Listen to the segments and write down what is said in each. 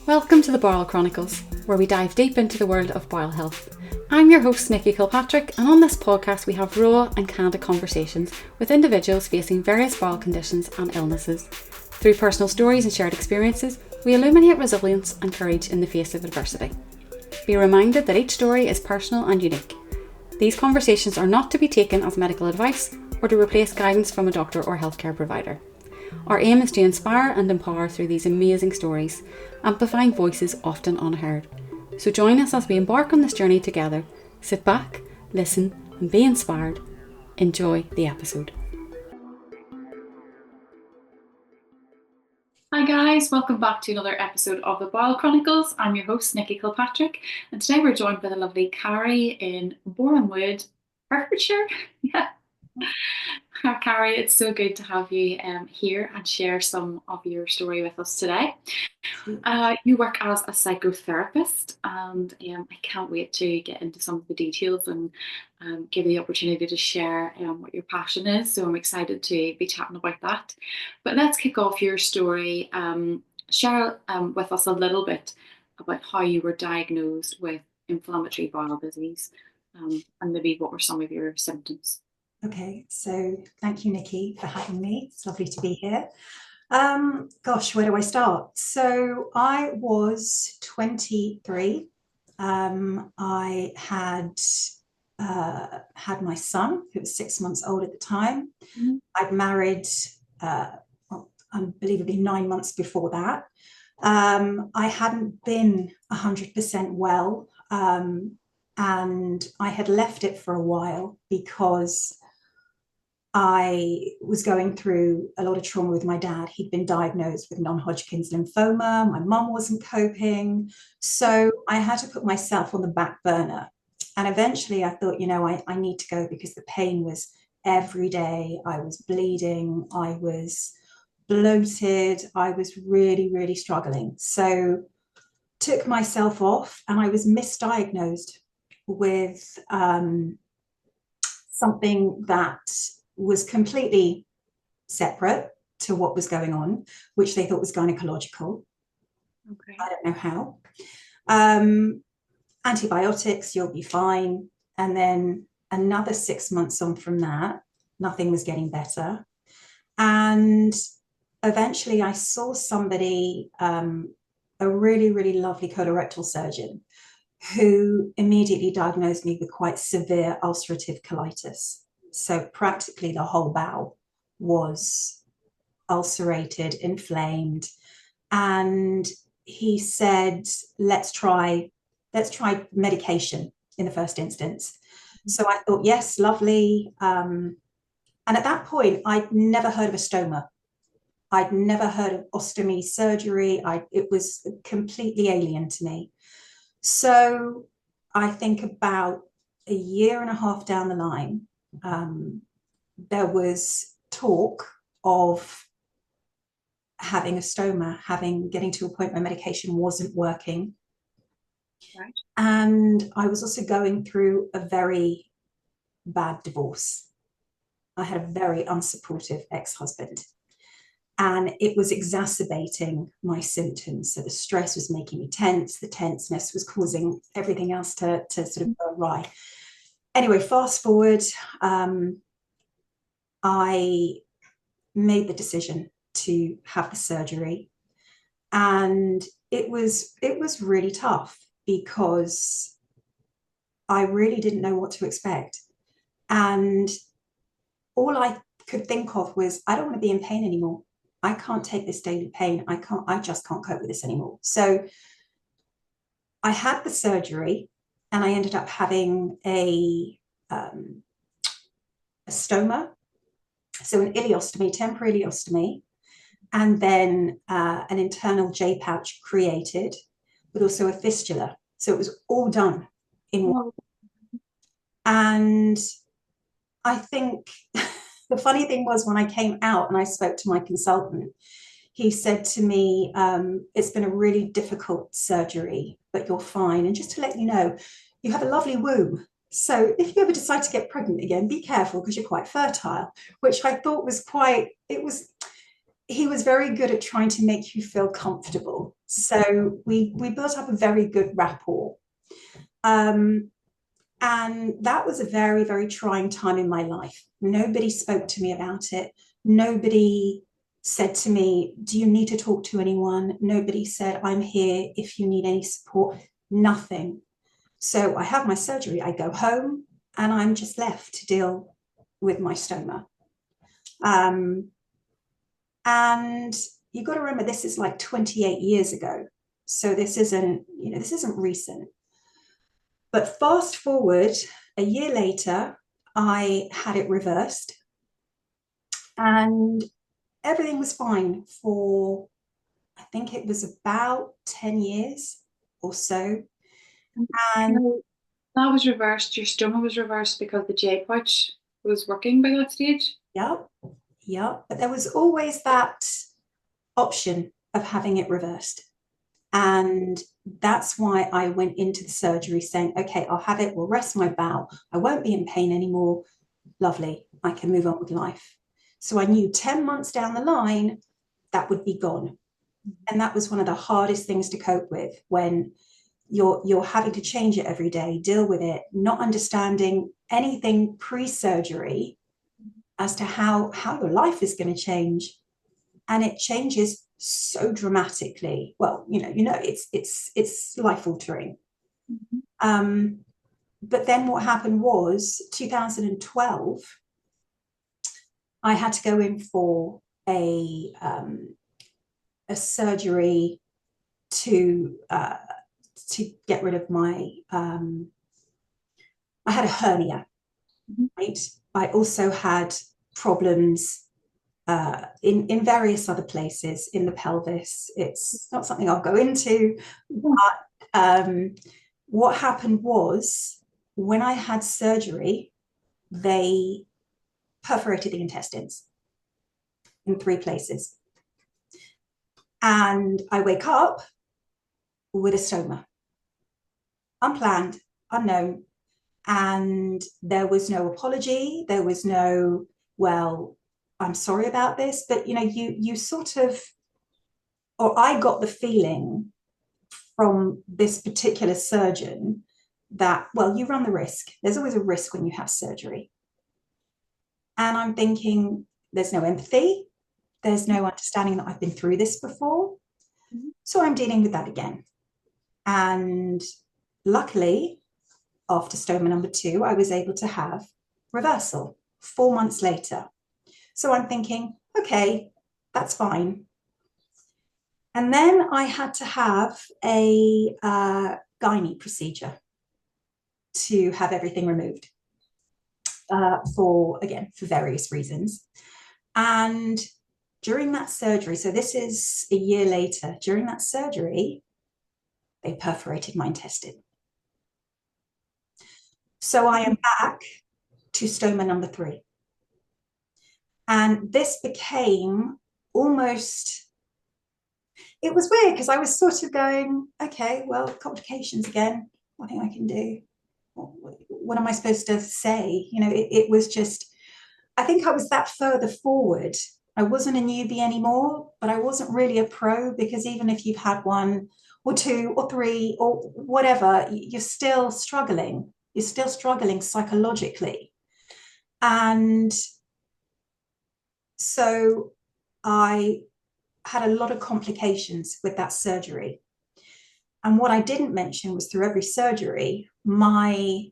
Welcome to the Bowel Chronicles, where we dive deep into the world of bowel health. I'm your host, Nikki Kilpatrick, and on this podcast we have raw and candid conversations with individuals facing various bowel conditions and illnesses. Through personal stories and shared experiences, we illuminate resilience and courage in the face of adversity. Be reminded that each story is personal and unique. These conversations are not to be taken as medical advice or to replace guidance from a doctor or healthcare provider. Our aim is to inspire and empower through these amazing stories, amplifying voices often unheard. So join us as we embark on this journey together. Sit back, listen, and be inspired. Enjoy the episode. Hi guys, welcome back to another episode of the Bowel Chronicles. I'm your host, Nikki Kilpatrick, and today we're joined by the lovely Carrie in Borehamwood, Hertfordshire. Yeah. Carrie, it's so good to have you here and share some of your story with us today. You work as a psychotherapist, and I can't wait to get into some of the details and give you the opportunity to share what your passion is. So I'm excited to be chatting about that. But let's kick off your story. Share with us a little bit about how you were diagnosed with inflammatory bowel disease, and maybe what were some of your symptoms. Okay, so thank you, Nikki, for having me. It's lovely to be here. Gosh, where do I start? So I was 23. I had my son, who was 6 months old at the time. Mm-hmm. I'd married, unbelievably, 9 months before that. I hadn't been 100% well, and I had left it for a while because I was going through a lot of trauma with my dad. He'd been diagnosed with non-Hodgkin's lymphoma. My mum wasn't coping. So I had to put myself on the back burner. And eventually I thought, I need to go because the pain was every day. I was bleeding. I was bloated. I was really, really struggling. So took myself off, and I was misdiagnosed with something that was completely separate to what was going on, which they thought was gynecological. Okay. I don't know how. Antibiotics, you'll be fine. And then another 6 months on from that, nothing was getting better. And eventually I saw somebody, a really, really lovely colorectal surgeon, who immediately diagnosed me with quite severe ulcerative colitis. So practically the whole bowel was ulcerated, inflamed. And he said, let's try medication in the first instance. So I thought, yes, lovely. And at that point, I'd never heard of a stoma. I'd never heard of ostomy surgery. It was completely alien to me. So I think about a year and a half down the line, there was talk of having a stoma, getting to a point where medication wasn't working. Right. And I was also going through a very bad divorce. I had a very unsupportive ex-husband, and it was exacerbating my symptoms. So the stress was making me tense. The tenseness was causing everything else to sort of go awry. Anyway, fast forward, I made the decision to have the surgery, and it was really tough because I really didn't know what to expect. And all I could think of was, I don't want to be in pain anymore. I can't take this daily pain. I just can't cope with this anymore. So I had the surgery, and I ended up having a stoma, so an ileostomy, temporary ileostomy, and then an internal J pouch created, but also a fistula. So it was all done in one. And I think the funny thing was, when I came out and I spoke to my consultant, he said to me, it's been a really difficult surgery, but you're fine. And just to let you know, you have a lovely womb. So if you ever decide to get pregnant again, be careful because you're quite fertile, which I thought was he was very good at trying to make you feel comfortable. So we built up a very good rapport. And that was a very, very trying time in my life. Nobody spoke to me about it. Nobody said to me, do you need to talk to anyone? Nobody said, I'm here if you need any support. Nothing. So I have my surgery, I go home, and I'm just left to deal with my stoma. And you've got to remember, this is like 28 years ago. So this isn't, this isn't recent. But fast forward a year later, I had it reversed and everything was fine for, I think it was about 10 years or so. And that was reversed. Your stoma was reversed because the J pouch was working by that stage. Yep. But there was always that option of having it reversed. And that's why I went into the surgery saying, okay, I'll have it, we'll rest my bowel. I won't be in pain anymore. Lovely. I can move on with life. So I knew 10 months down the line, that would be gone. And that was one of the hardest things to cope with when you're having to change it every day, deal with it, not understanding anything pre-surgery as to how your life is going to change. And it changes so dramatically. Well, it's life altering. But then what happened was 2012, I had to go in for a surgery to get rid of my, I had a hernia, right? I also had problems in various other places in the pelvis. It's not something I'll go into, but what happened was when I had surgery, they perforated the intestines in 3 places. And I wake up with a stoma, unplanned, unknown. And there was no apology. There was no, well, I'm sorry about this. But, you sort of, or I got the feeling from this particular surgeon that, well, you run the risk. There's always a risk when you have surgery. And I'm thinking, there's no empathy. There's no understanding that I've been through this before. So I'm dealing with that again. And luckily, after stoma number 2, I was able to have reversal 4 months later. So I'm thinking, okay, that's fine. And then I had to have a gynae procedure to have everything removed for various reasons. And during that surgery, so this is a year later, during that surgery, they perforated my intestine. So I am back to stoma number 3. And this became almost, it was weird because I was sort of going, okay, well, complications again, nothing I can do. What am I supposed to say? It was just, I think I was that further forward. I wasn't a newbie anymore, but I wasn't really a pro, because even if you've had 1 or 2 or 3 or whatever, you're still struggling. You're still struggling psychologically. And so I had a lot of complications with that surgery. And what I didn't mention was through every surgery, my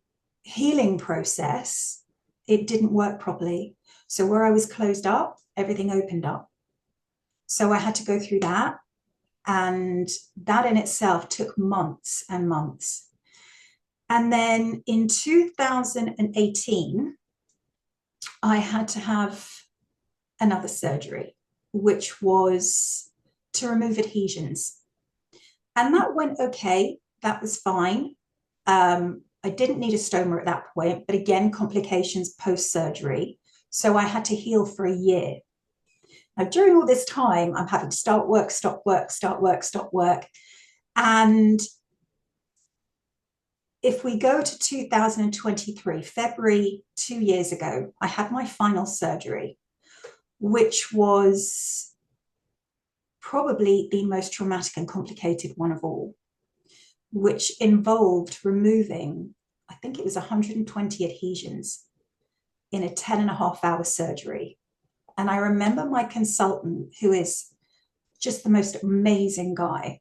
healing process, it didn't work properly. So where I was closed up, everything opened up. So I had to go through that. And that in itself took months and months. And then in 2018, I had to have another surgery, which was to remove adhesions. And that went okay. That was fine. I didn't need a stoma at that point, but again, complications post-surgery. So I had to heal for a year. Now, during all this time, I'm having to start work, stop work, start work, stop work. And if we go to 2023, February 2 years ago, I had my final surgery, which was probably the most traumatic and complicated one of all, which involved removing, I think it was 120 adhesions in a 10.5 hour surgery. And I remember my consultant, who is just the most amazing guy,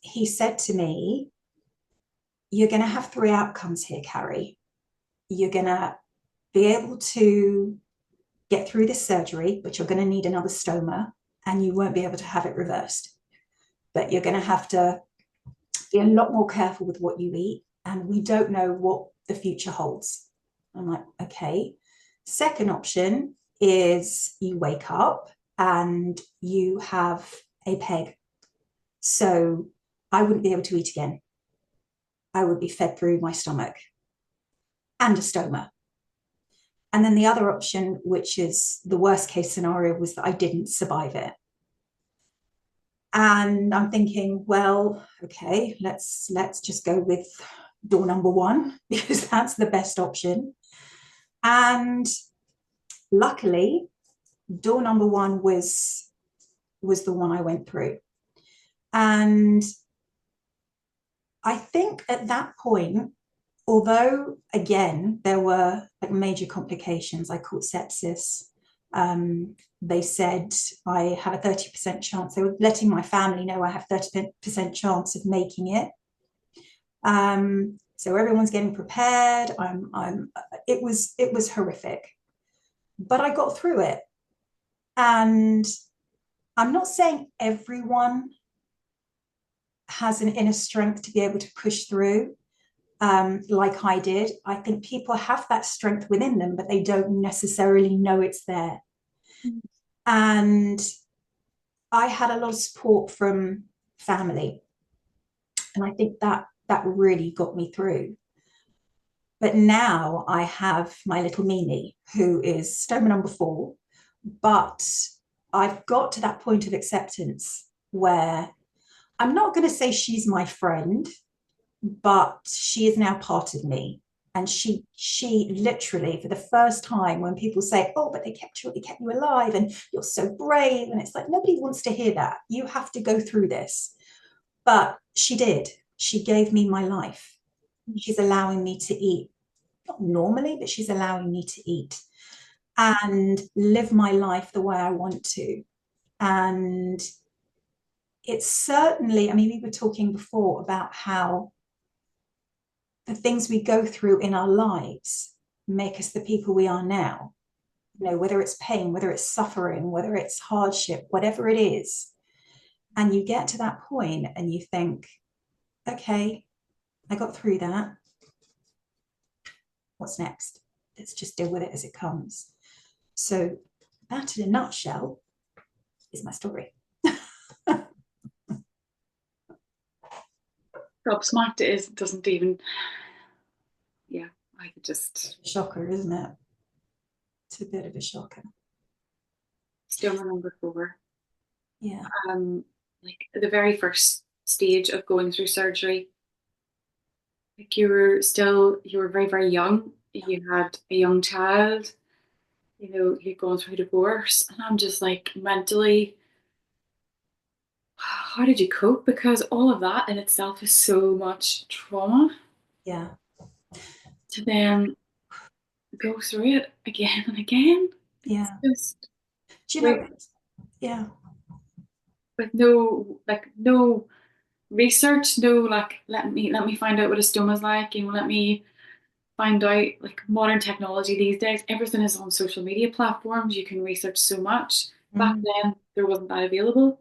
he said to me, "You're going to have three outcomes here, Carrie. You're going to be able to get through this surgery, but you're going to need another stoma, and you won't be able to have it reversed. But you're going to have to be a lot more careful with what you eat, and we don't know what the future holds." I'm like, okay. Second option is you wake up and you have a peg. So I wouldn't be able to eat again. I would be fed through my stomach and a stoma. And then the other option, which is the worst case scenario, was that I didn't survive it. And I'm thinking, well, okay, let's just go with door number one, because that's the best option. And luckily, door number one was the one I went through. And I think at that point, although again there were like major complications, I caught sepsis. They said I have a 30% chance. They were letting my family know I have 30% chance of making it. So everyone's getting prepared. It was horrific, but I got through it. And I'm not saying everyone has an inner strength to be able to push through, like I did. I think people have that strength within them, but they don't necessarily know it's there. Mm-hmm. And I had a lot of support from family, and I think that really got me through. But now I have my little Mimi, who is stoma number 4, but I've got to that point of acceptance where I'm not going to say she's my friend, but she is now part of me. And she literally, for the first time, when people say, "Oh, but they kept you alive and you're so brave," and it's like, nobody wants to hear that. You have to go through this. But she did. She gave me my life. She's allowing me to eat, not normally, but she's allowing me to eat and live my life the way I want to. And it's certainly, I mean, we were talking before about how the things we go through in our lives make us the people we are now. You know, whether it's pain, whether it's suffering, whether it's hardship, whatever it is. And you get to that point and you think, okay, I got through that. What's next? Let's just deal with it as it comes. So that, in a nutshell, is my story. Gobsmacked it is, doesn't even, yeah, I could just. Shocker, isn't it? It's a bit of a shocker. Stoma number 4. Yeah. Like the very first stage of going through surgery, like you were very, very young. You had a young child, you know, you'd gone through divorce, and I'm just like, mentally, how did you cope? Because all of that in itself is so much trauma. Yeah. To then go through it again and again. Yeah. It's just, do you know, yeah. With no research, no like let me find out what a stoma's like, you know, let me find out, like, modern technology these days, everything is on social media platforms. You can research so much. Back then there wasn't that available.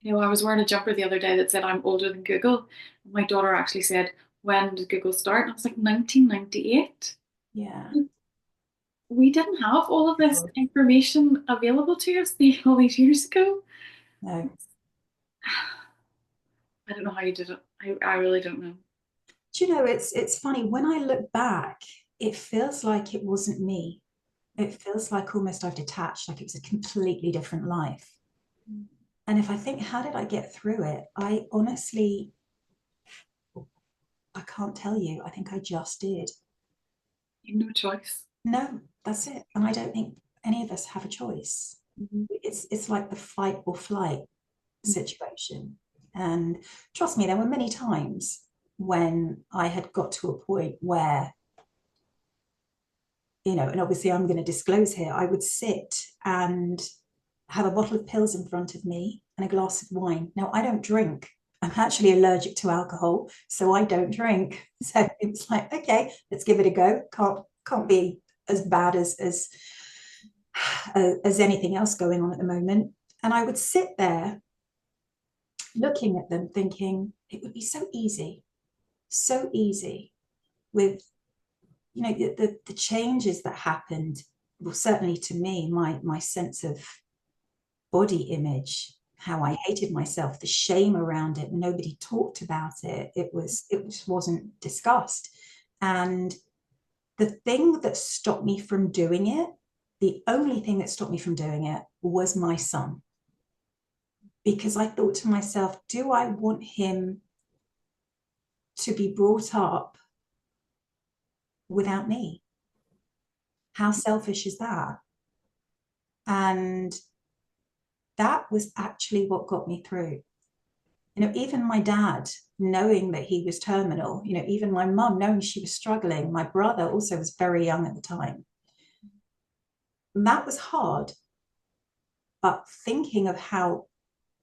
You know, I was wearing a jumper the other day that said I'm older than Google. My daughter actually said, "When did Google start?" And I was like, 1998. Yeah. We didn't have all of this information available to us all these years ago. No. I don't know how you did it. I really don't know. Do you know, it's funny, when I look back, it feels like it wasn't me. It feels like almost I've detached, like it was a completely different life. And if I think, how did I get through it? I honestly, I can't tell you. I think I just did. You have no choice. No, that's it. And I don't think any of us have a choice. It's like the fight or flight situation. And trust me, there were many times when I had got to a point where, and obviously I'm going to disclose here, I would sit and have a bottle of pills in front of me and a glass of wine. Now, I don't drink. I'm actually allergic to alcohol, so I don't drink. So it's like, okay, let's give it a go. Can't be as bad as anything else going on at the moment. And I would sit there looking at them thinking it would be so easy with the changes that happened. Well, certainly to me, my sense of body image, how I hated myself, the shame around it, nobody talked about it. It just wasn't discussed. And the thing that stopped me from doing it, the only thing that stopped me from doing it was my son. Because I thought to myself, do I want him to be brought up without me? How selfish is that? And that was actually what got me through. Even my dad, knowing that he was terminal, even my mum, knowing she was struggling, my brother also was very young at the time. And that was hard. But thinking of how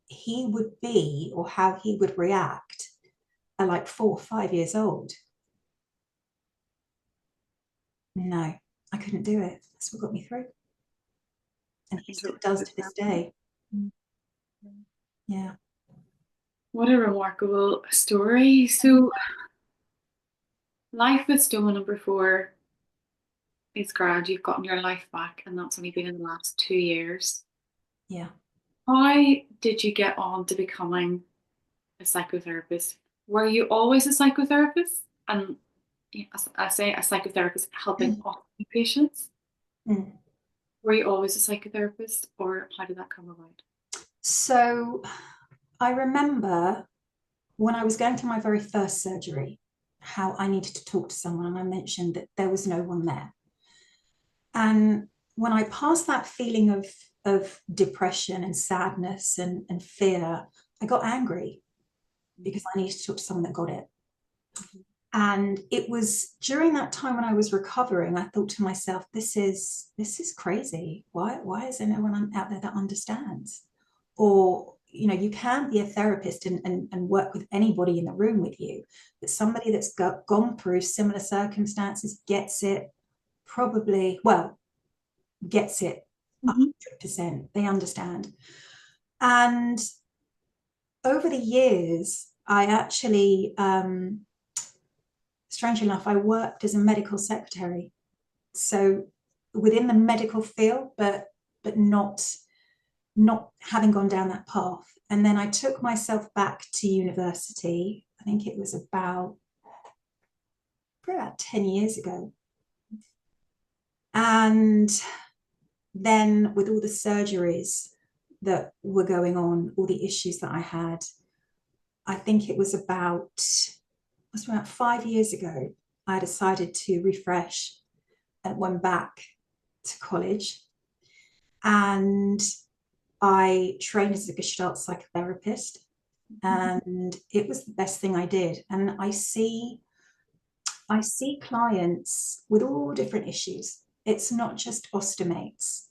he would be or how he would react at like 4 or 5 years old, no, I couldn't do it. That's what got me through. And he still does to this day. Yeah. What a remarkable story. So life with stoma number 4 is grand. You've gotten your life back, and that's only been in the last 2 years. Yeah. How did you get on to becoming a psychotherapist? Were you always a psychotherapist? And I say a psychotherapist helping ostomy patients. Were you always a psychotherapist, or how did that come about? So I remember when I was going through my very first surgery, how I needed to talk to someone, and I mentioned that there was no one there. And when I passed that feeling of depression and sadness and fear, I got angry because I needed to talk to someone that got it. And it was during that time when I was recovering, I thought to myself, this is crazy. Why is there no one out there that understands? Or, you can be a therapist and work with anybody in the room with you, but somebody that's gone through similar circumstances gets it, gets it 100%. They understand. And over the years, I actually, strangely enough, I worked as a medical secretary. So within the medical field, but not having gone down that path. And then I took myself back to university. I think it was about 10 years ago. And then with all the surgeries that were going on, all the issues that I had, I think it was about 5 years ago, I decided to refresh and went back to college. And I trained as a Gestalt psychotherapist, and it was the best thing I did. And I see clients with all different issues. It's not just ostomates,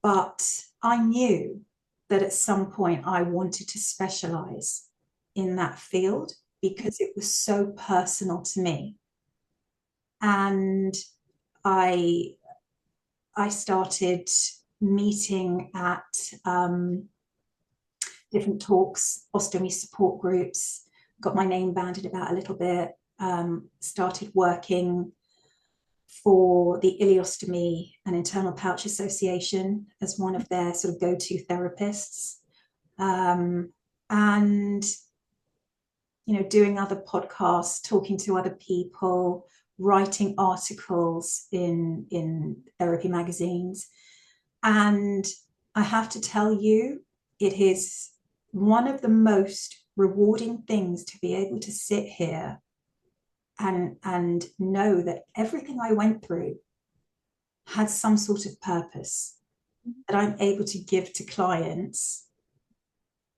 but I knew that at some point I wanted to specialize in that field because it was so personal to me. And I started meeting at different talks, ostomy support groups, got my name banded about a little bit, started working for the Ileostomy and Internal Pouch Association as one of their sort of go-to therapists. And, doing other podcasts, talking to other people, writing articles in therapy magazines. And I have to tell you, it is one of the most rewarding things to be able to sit here and know that everything I went through had some sort of purpose. that I'm able to give to clients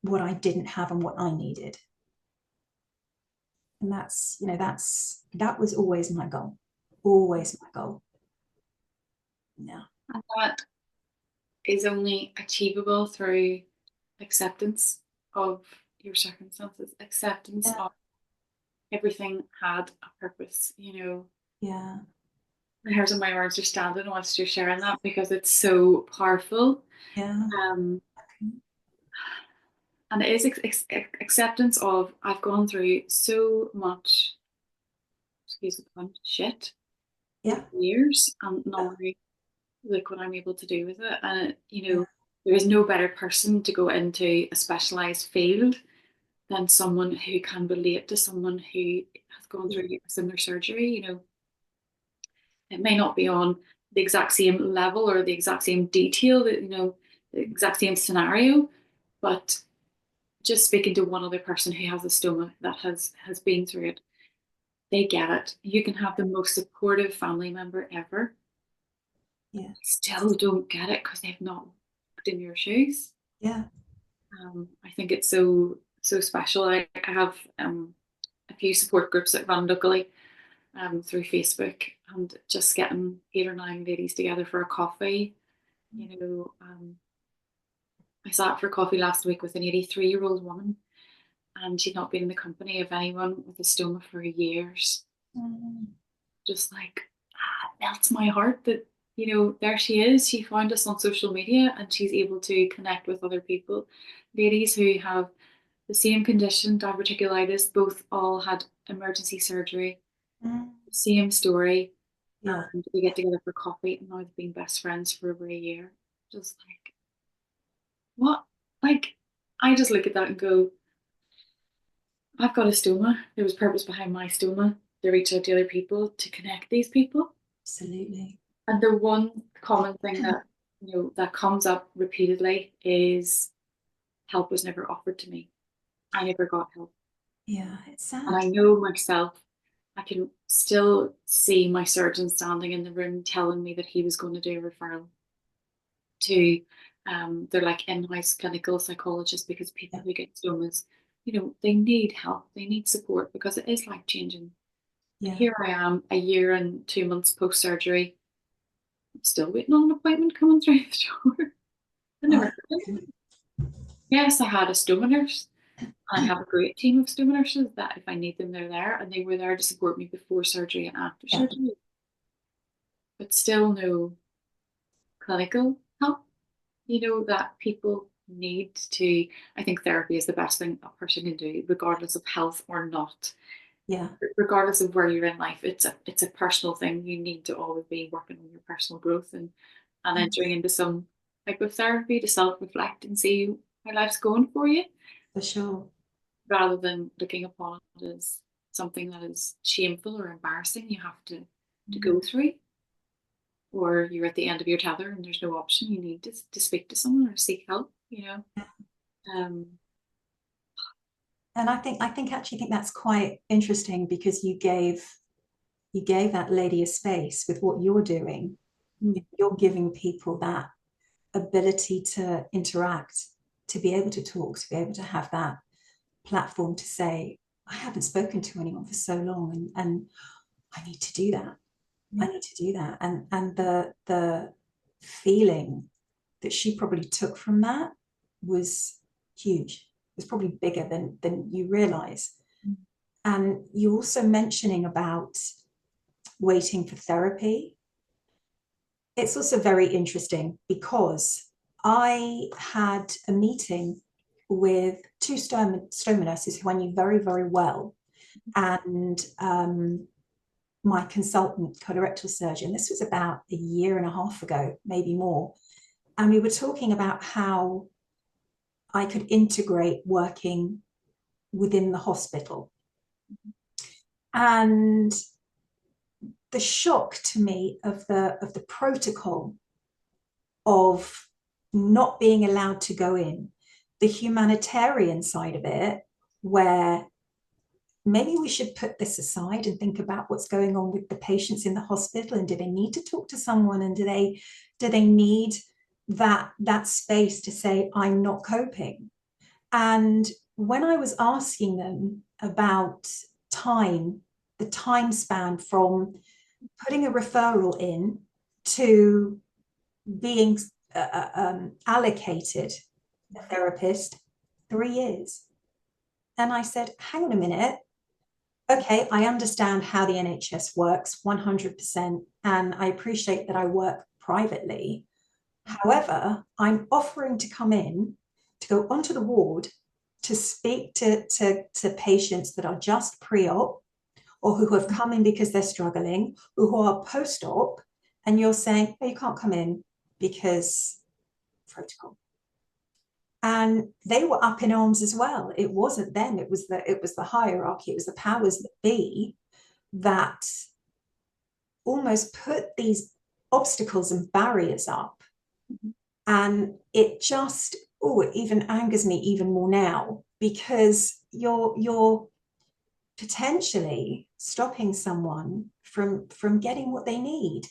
what I didn't have and what I needed. And that's, that was always my goal. Always my goal. Yeah. And that is only achievable through acceptance of your circumstances, acceptance Yeah. of everything had a purpose, Yeah. The hairs on my arms are standing whilst you're sharing that because it's so powerful. Yeah. Um, and it is acceptance of I've gone through so much, excuse the pun, shit over Yeah. years, and now look what I'm able to do with it. And Yeah. there is no better person to go into a specialized field than someone who can relate to someone who has gone through a similar surgery. It may not be on the exact same level or the exact same detail, that the exact same scenario, but just speaking to one other person who has a stoma that has been through it, they get it. You can have the most supportive family member ever. Yeah. They still don't get it because they've not walked in your shoes. Yeah. I think it's so special. I have a few support groups that run locally through Facebook, and just getting 8 or 9 ladies together for a coffee. I sat for coffee last week with an 83-year-old woman, and she'd not been in the company of anyone with a stoma for years. Mm. Just like, it melts my heart that, there she is. She found us on social media and she's able to connect with other people, ladies who have the same condition, diverticulitis, both all had emergency surgery, Mm. same story. Yeah. And we get together for coffee, and now they've been best friends for over a year. Just like, what? Like, I just look at that and go, I've got a stoma. There was purpose behind my stoma. They reach out to other people to connect these people. Absolutely. And the one common thing that comes up repeatedly is help was never offered to me. I never got help. Yeah, it's And sad. I know myself, I can still see my surgeon standing in the room telling me that he was going to do a referral to they're like in-house clinical psychologists, because people Yeah. who get stomas, they need help, they need support because it is life changing. And Yeah. here I am, a year and 2 months post surgery, I'm still waiting on an appointment coming through the door. I never Oh, heard of it. Yes, I had a stoma nurse. I have a great team of stoma nurses that if I need them, they're there, and they were there to support me before surgery and after yeah. surgery. But still no clinical help. That people need to. I think therapy is the best thing a person can do, regardless of health or not. Yeah. Regardless of where you're in life, it's a personal thing. You need to always be working on your personal growth and entering into some type of therapy to self reflect and see how life's going for you, For sure. rather than looking upon it as something that is shameful or embarrassing you have to go through, or you're at the end of your tether and there's no option. You need to speak to someone or seek help. Um, And I think that's quite interesting, because you gave that lady a space with what you're doing. mm, You're giving people that ability to interact, to be able to talk, to be able to have that platform to say, I haven't spoken to anyone for so long, and I need to do that. I need to do that. And the feeling that she probably took from that was huge. It was probably bigger than you realize. mm, And you also mentioning about waiting for therapy. It's also very interesting because I had a meeting with two stoma nurses who I knew very, very well, and my consultant colorectal surgeon. This was about a year and a half ago, maybe more. And we were talking about how I could integrate working within the hospital. And the shock to me of the protocol of not being allowed to go in, the humanitarian side of it, where maybe we should put this aside and think about what's going on with the patients in the hospital, and do they need to talk to someone, and do they need that space to say, I'm not coping. And when I was asking them about time, the time span from putting a referral in to being allocated a therapist, 3 years. And I said, hang on a minute. Okay, I understand how the NHS works 100%, and I appreciate that I work privately. However, I'm offering to come in, to go onto the ward, to speak to patients that are just pre-op or who have come in because they're struggling, or who are post-op, and you're saying, oh, you can't come in because protocol. And they were up in arms as well. It wasn't them, it was the hierarchy, it was the powers that be that almost put these obstacles and barriers up. And it just, it even angers me even more now, because you're potentially stopping someone from getting what they need.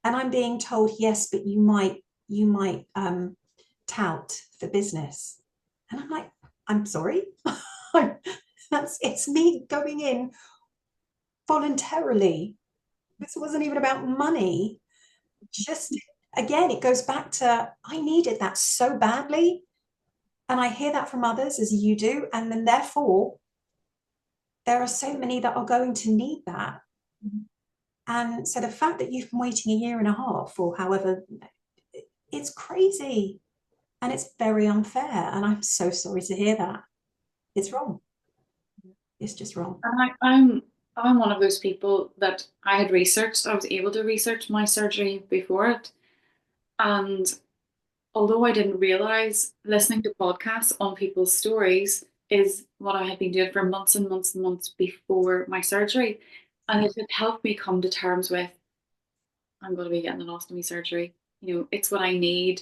And I'm being told, yes, but you might tout for business. And I'm like, I'm sorry. It's me going in voluntarily. This wasn't even about money. Just, again, it goes back to, I needed that so badly. And I hear that from others, as you do. And then therefore, there are so many that are going to need that. And so the fact that you've been waiting 1.5 years or however, it's crazy. And it's very unfair. And I'm so sorry to hear that. It's wrong. It's just wrong. And I'm one of those people that I was able to research my surgery before it. And although I didn't realize, listening to podcasts on people's stories is what I had been doing for months and months and months before my surgery. And it had helped me come to terms with, I'm going to be getting an ostomy surgery. It's what I need.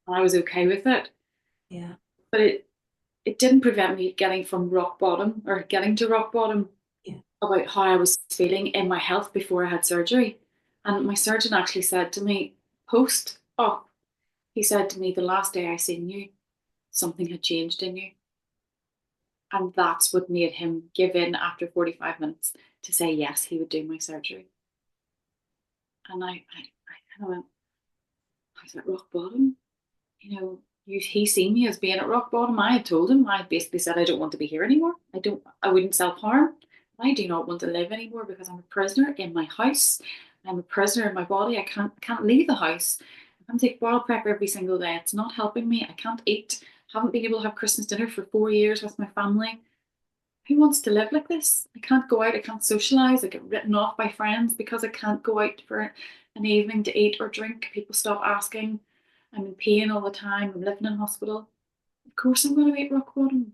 And I was okay with it. Yeah. But it didn't prevent me getting from rock bottom, or getting to rock bottom, about how I was feeling in my health before I had surgery. And my surgeon actually said to me, post-op, he said to me, the last day I seen you, something had changed in you. And that's what made him give in after 45 minutes to say yes, he would do my surgery. And I kind of went, I was at rock bottom. He seen me as being at rock bottom. I had told him, I basically said, I don't want to be here anymore. I wouldn't self-harm. I do not want to live anymore, because I'm a prisoner in my house. I'm a prisoner in my body. I can't leave the house. I can't take bottle prep every single day. It's not helping me. I can't eat. Haven't been able to have Christmas dinner for 4 years with my family. Who wants to live like this? I can't go out. I can't socialize. I get written off by friends because I can't go out for an evening to eat or drink. People stop asking. I'm in pain all the time. I'm living in hospital. Of course I'm going to be at rock bottom.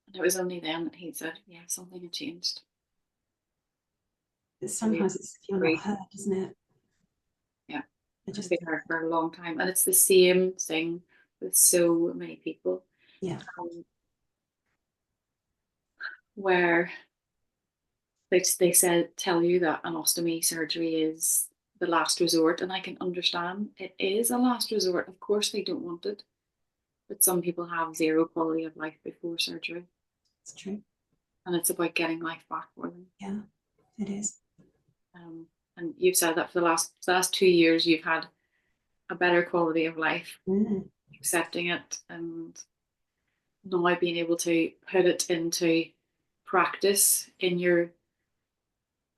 And it was only then that he said, yeah, something had changed. Sometimes it's if you're not heard, isn't it? Yeah. It's just been heard for a long time. And it's the same thing with so many people. Yeah. Where they tell you that an ostomy surgery is the last resort, and I can understand it is a last resort. Of course they don't want it, but some people have zero quality of life before surgery. It's true. And it's about getting life back for them. Yeah, it is. And you've said that for the last 2 years you've had a better quality of life, accepting it, and now being able to put it into practice in your,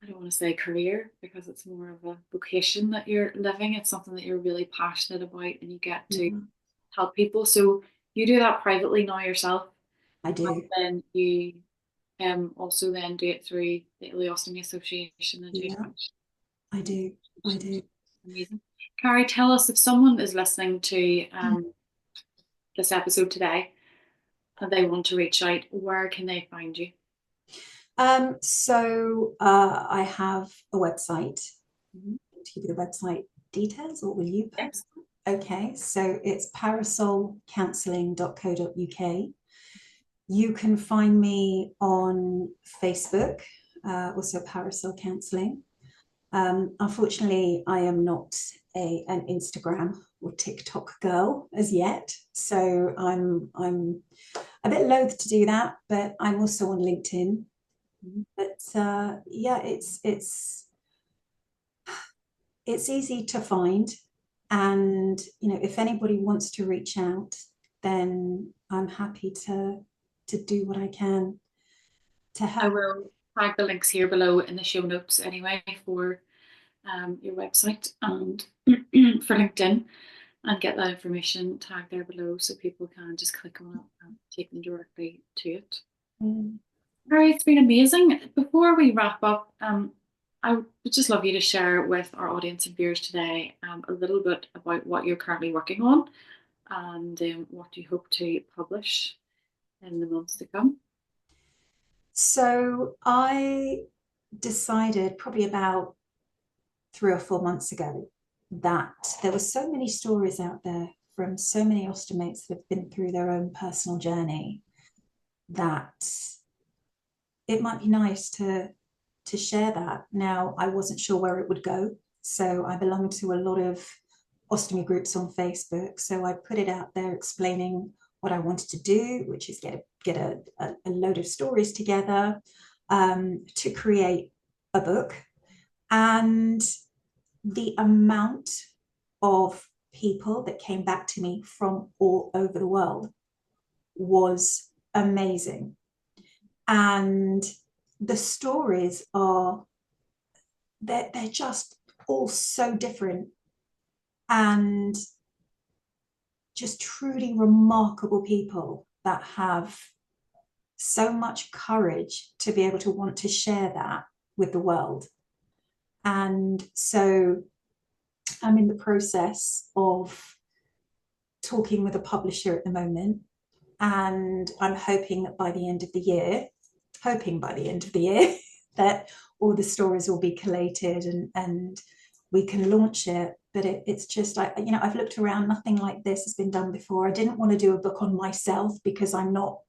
I don't want to say career, because it's more of a vocation that you're living. It's something that you're really passionate about, and you get to help people. So you do that privately now yourself. I do. And then you also then do it through the Ostomy Association and do I do. Amazing. Carrie, tell us, if someone is listening to this episode today and they want to reach out, where can they find you? So I have a website. To give you the website details, or will you? Yes. Okay, so it's parasolcounselling.co.uk. You can find me on Facebook, also Parasol Counselling. Unfortunately, I am not an Instagram or TikTok girl as yet. So I'm a bit loath to do that, but I'm also on LinkedIn. But yeah, it's easy to find. And if anybody wants to reach out, then I'm happy to do what I can to I help. will tag the links here below in the show notes anyway for your website and for LinkedIn, and get that information tagged there below so people can just click on it and take them directly to it. Mm. Carrie, it's been amazing. Before we wrap up, I would just love you to share with our audience and viewers today a little bit about what you're currently working on and what you hope to publish in the months to come. So I decided probably about 3 or 4 months ago that there were so many stories out there from so many ostomates that have been through their own personal journey that it might be nice to share that. Now, I wasn't sure where it would go, so I belong to a lot of ostomy groups on Facebook. So I put it out there explaining what I wanted to do, which is get a load of stories together to create a book. And the amount of people that came back to me from all over the world was amazing. And the stories are, they're just all so different and just truly remarkable people that have so much courage to be able to want to share that with the world. And so I'm in the process of talking with a publisher at the moment, and I'm hoping by the end of the year that all the stories will be collated and we can launch it. But it's just like, I've looked around, nothing like this has been done before. I didn't want to do a book on myself because I'm not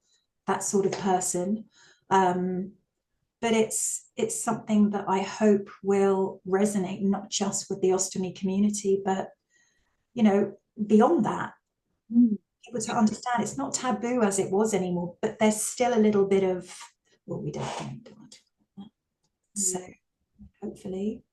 that sort of person. But it's something that I hope will resonate not just with the ostomy community, but beyond that, people to understand it's not taboo as it was anymore, but there's still a little bit of, well, we don't want that. So hopefully.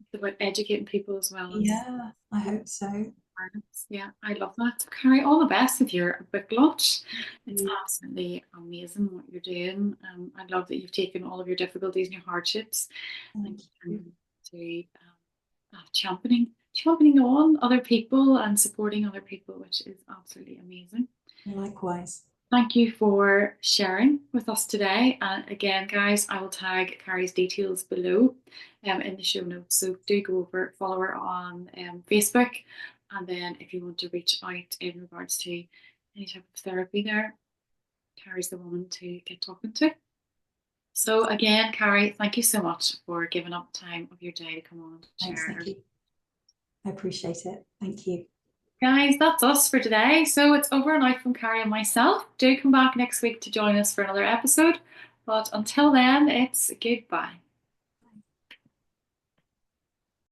It's about educating people as well as Yeah, I hope so. awareness. Yeah, I love that. So Carrie, all the best with your book launch. It's absolutely amazing what you're doing. I love that you've taken all of your difficulties and your hardships and to championing on other people and supporting other people, which is absolutely amazing. Likewise. Thank you for sharing with us today. And again, guys, I will tag Carrie's details below in the show notes. So do go over, follow her on Facebook. And then if you want to reach out in regards to any type of therapy there, Carrie's the woman to get talking to. So again, Carrie, thank you so much for giving up time of your day to come on and Thanks, share. Nikki. I appreciate it. Thank you. Guys, that's us for today. So it's over and out from Carrie and myself. Do come back next week to join us for another episode. But until then, it's goodbye.